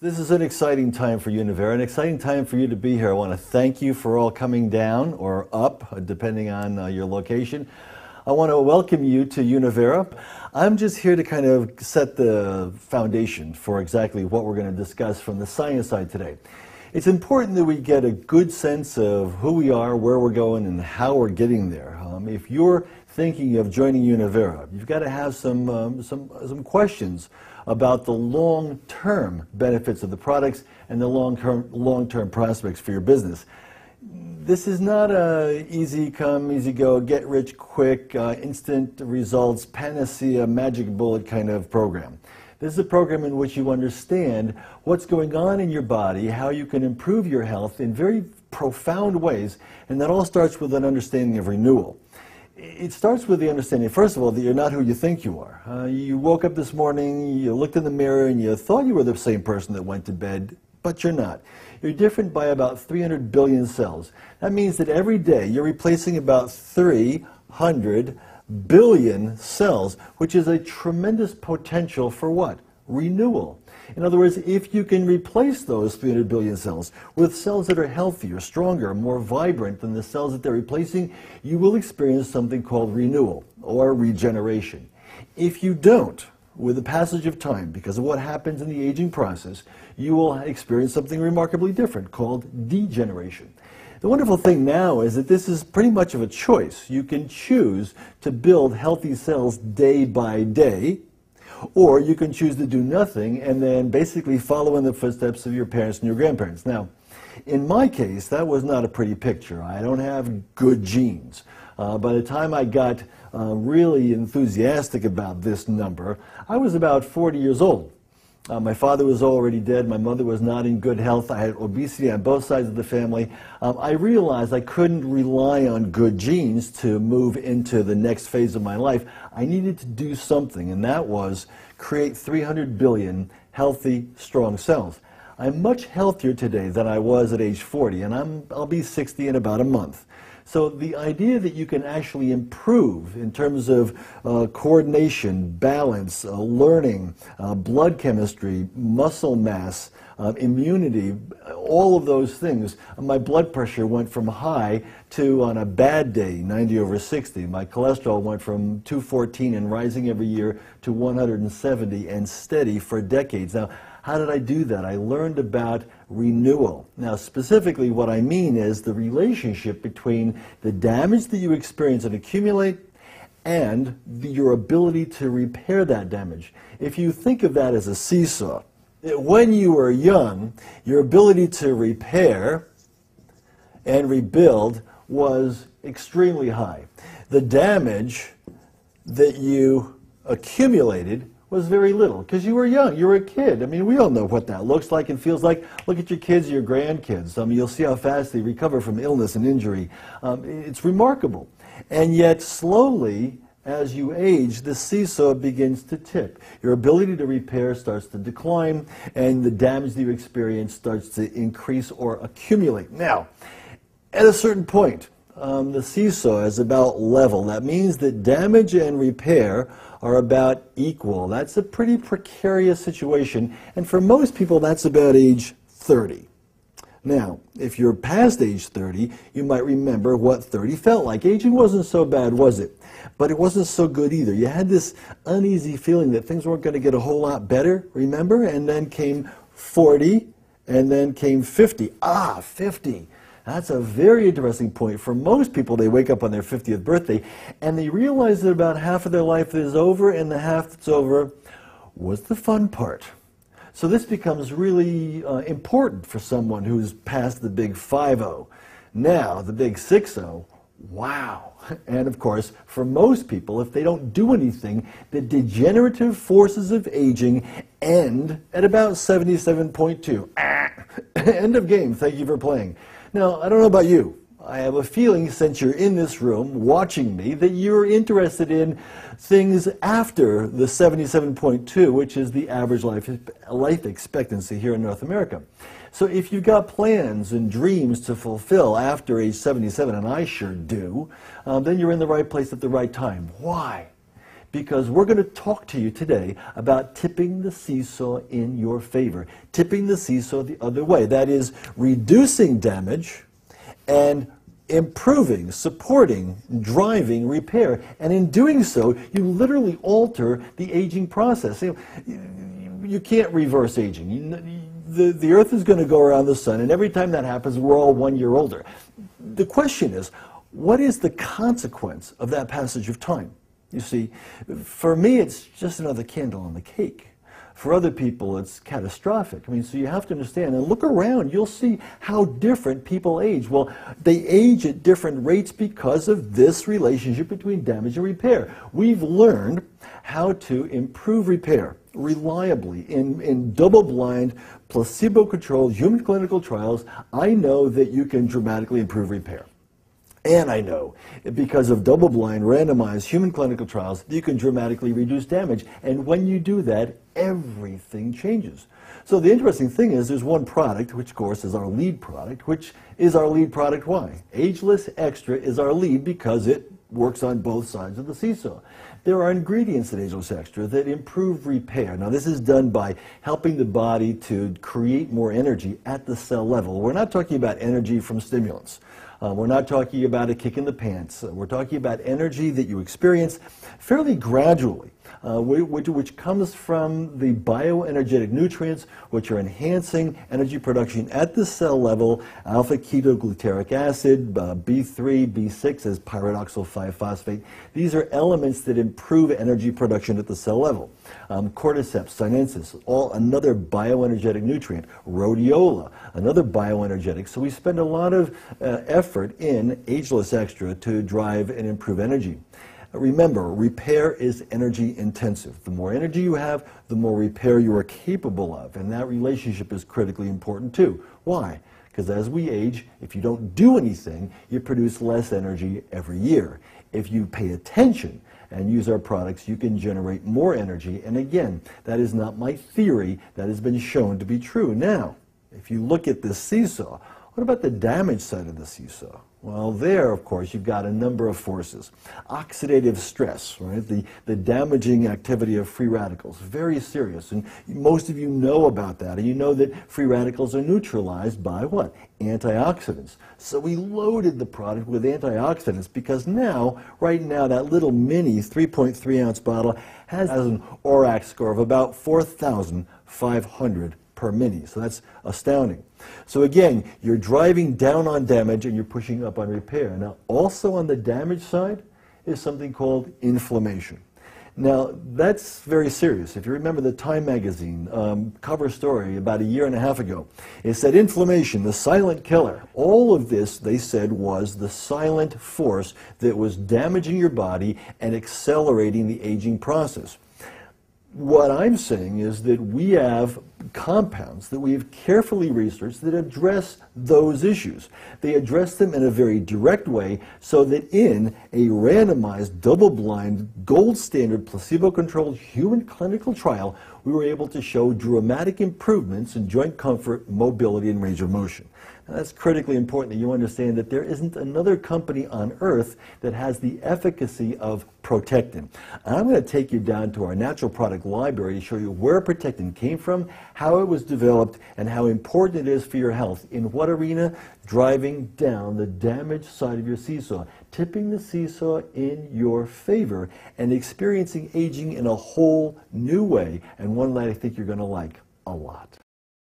This is an exciting time for Univera, an exciting time for you to be here. I want to thank you for all coming down or up, depending on your location. I want to welcome you to Univera. I'm just here to kind of set the foundation for exactly what we're going to discuss from the science side today. It's important that we get a good sense of who we are, where we're going, and how we're getting there. If you're thinking of joining Univera, you've got to have some questions about the long-term benefits of the products and the long-term prospects for your business. This is not a easy come, easy go, get rich quick, instant results, panacea, magic bullet kind of program. This is a program in which you understand what's going on in your body, how you can improve your health in very profound ways, and that all starts with an understanding of renewal. It starts with the understanding, first of all, that you're not who you think you are. You woke up this morning, you looked in the mirror, and you thought you were the same person that went to bed, but you're not. You're different by about 300 billion cells. That means that every day you're replacing about 300 billion cells, which is a tremendous potential for what? Renewal. In other words, if you can replace those 300 billion cells with cells that are healthier, stronger, more vibrant than the cells that they're replacing, you will experience something called renewal or regeneration. If you don't, with the passage of time, because of what happens in the aging process, you will experience something remarkably different called degeneration. The wonderful thing now is that this is pretty much of a choice. You can choose to build healthy cells day by day, or you can choose to do nothing and then basically follow in the footsteps of your parents and your grandparents. Now, in my case, that was not a pretty picture. I don't have good genes. By the time I got really enthusiastic about this number, I was about 40 years old. My father was already dead. My mother was not in good health. I had obesity on both sides of the family. I realized I couldn't rely on good genes to move into the next phase of my life. I needed to do something, and that was create 300 billion healthy, strong cells. I'm much healthier today than I was at age 40, and I'll be 60 in about a month. So the idea that you can actually improve in terms of coordination, balance, learning, blood chemistry, muscle mass, immunity, all of those things. My blood pressure went from high to, on a bad day, 90/60. My cholesterol went from 214 and rising every year to 170 and steady for decades. Now, how did I do that? I learned about renewal. Now, specifically what I mean is the relationship between the damage that you experience and accumulate and your ability to repair that damage. If you think of that as a seesaw, when you were young, your ability to repair and rebuild was extremely high. The damage that you accumulated was very little, because you were young, you were a kid. I mean, we all know what that looks like and feels like. Look at your kids, your grandkids. You'll see how fast they recover from illness and injury. It's remarkable. And yet, slowly, as you age, the seesaw begins to tip. Your ability to repair starts to decline, and the damage that you experience starts to increase or accumulate. Now, at a certain point, the seesaw is about level. That means that damage and repair are about equal. That's a pretty precarious situation, and for most people that's about age 30. Now, if you're past age 30, you might remember what 30 felt like. Aging wasn't so bad, was it? But it wasn't so good either. You had this uneasy feeling that things weren't going to get a whole lot better, remember? And then came 40, and then came 50. 50. That's a very interesting point. For most people, they wake up on their 50th birthday and they realize that about half of their life is over, and the half that's over was the fun part. So this becomes really important for someone who's past the big 50. Now, the big 60, wow. And of course, for most people, if they don't do anything, the degenerative forces of aging end at about 77.2. End of game. Thank you for playing. Now, I don't know about you. I have a feeling, since you're in this room watching me, that you're interested in things after the 77.2, which is the average life expectancy here in North America. So if you've got plans and dreams to fulfill after age 77, and I sure do, then you're in the right place at the right time. Why? because we're going to talk to you today about tipping the seesaw in your favor, tipping the seesaw the other way. That is, reducing damage and improving, supporting, driving repair. And in doing so, you literally alter the aging process. You can't reverse aging. The Earth is going to go around the sun, and every time that happens, we're all 1 year older. The question is, what is the consequence of that passage of time? You see, for me, it's just another candle on the cake. For other people, it's catastrophic. I mean, so you have to understand, and look around, you'll see how different people age. Well, they age at different rates because of this relationship between damage and repair. We've learned how to improve repair reliably in double-blind, placebo-controlled human clinical trials. I know that you can dramatically improve repair. And I know, because of double-blind, randomized human clinical trials, you can dramatically reduce damage. And when you do that, everything changes. So the interesting thing is there's one product, which of course is our lead product. Which is our lead product? Why? Ageless Extra is our lead because it works on both sides of the seesaw. There are ingredients in Ageless Extra that improve repair. Now, this is done by helping the body to create more energy at the cell level. We're not talking about energy from stimulants. We're not talking about a kick in the pants. We're talking about energy that you experience fairly gradually, which comes from the bioenergetic nutrients, which are enhancing energy production at the cell level: alpha-ketogluteric acid, B3, B6 as pyridoxal 5-phosphate. These are elements that improve energy production at the cell level. Cordyceps sinensis, another bioenergetic nutrient. Rhodiola, another bioenergetic. So we spend a lot of effort in Ageless Extra to drive and improve energy. Remember, repair is energy intensive. The more energy you have, the more repair you are capable of. And that relationship is critically important too. Why? Because as we age, if you don't do anything, you produce less energy every year. If you pay attention and use our products, you can generate more energy. And again, that is not my theory. That has been shown to be true. Now, if you look at this seesaw, what about the damage side of the seesaw? Well, there, of course, you've got a number of forces. Oxidative stress, right? The damaging activity of free radicals, very serious. And most of you know about that. And you know that free radicals are neutralized by what? Antioxidants. So we loaded the product with antioxidants because now, right now, that little mini 3.3-ounce bottle has an ORAC score of about 4,500 per mini. So that's astounding. So again, you're driving down on damage and you're pushing up on repair. Now, also on the damage side is something called inflammation. Now, that's very serious. If you remember the Time magazine cover story about a year and a half ago, it said inflammation, the silent killer. All of this, they said, was the silent force that was damaging your body and accelerating the aging process. What I'm saying is that we have compounds that we have carefully researched that address those issues. They address them in a very direct way so that in a randomized, double-blind, gold standard, placebo-controlled human clinical trial, we were able to show dramatic improvements in joint comfort, mobility, and range of motion. Now, that's critically important that you understand that there isn't another company on earth that has the efficacy of Protectin. And I'm going to take you down to our natural product library to show you where Protectin came from, how it was developed, and how important it is for your health. In what arena? Driving down the damaged side of your seesaw, tipping the seesaw in your favor, and experiencing aging in a whole new way, and one that I think you're going to like a lot.